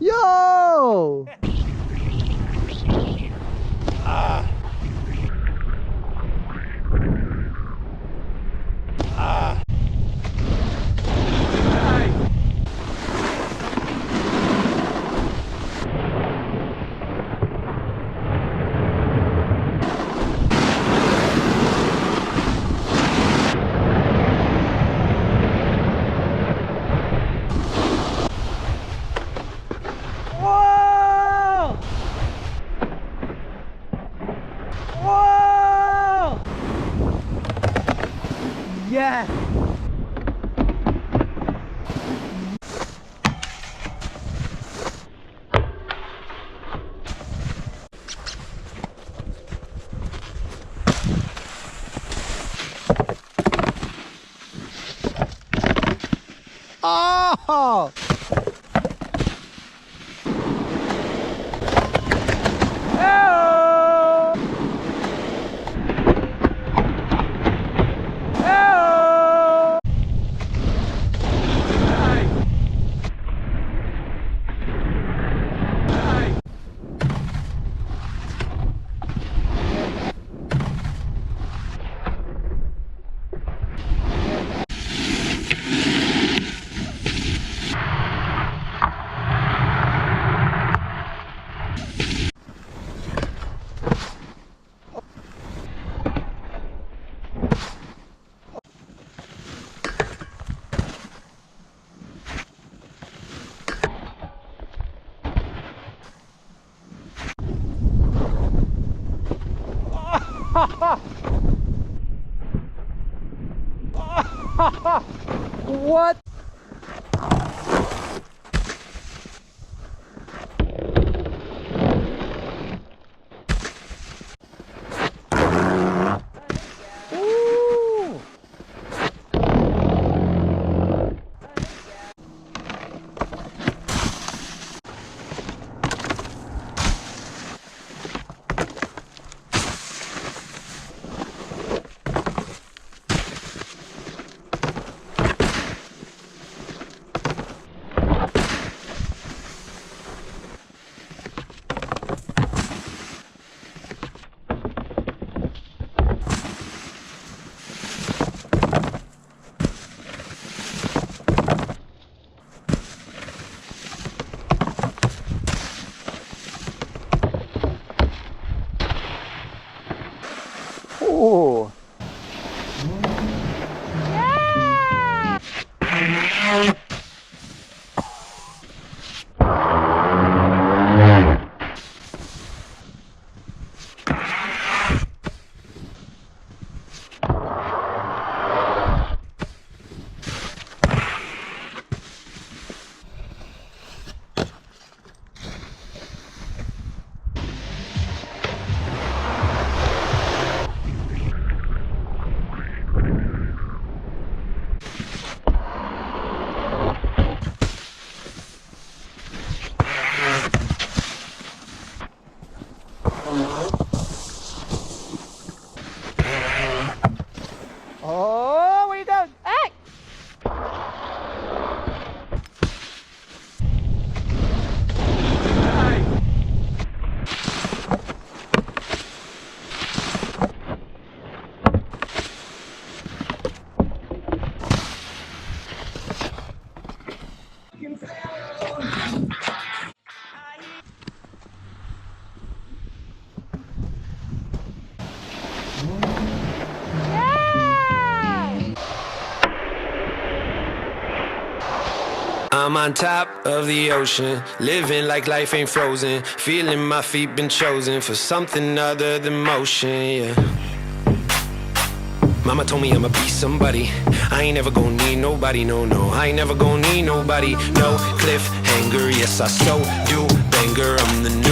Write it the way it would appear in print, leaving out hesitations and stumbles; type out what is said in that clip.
Yo! Yeah. Oh! What? Ooh. Oh. Oh, where you going? Hey! I'm on top of the ocean, living like life ain't frozen, feeling my feet been chosen for something other than motion, yeah. Mama told me I'ma be somebody, I ain't never gonna need nobody, no, no. I ain't never gonna need nobody, no cliffhanger, yes I so do banger, I'm the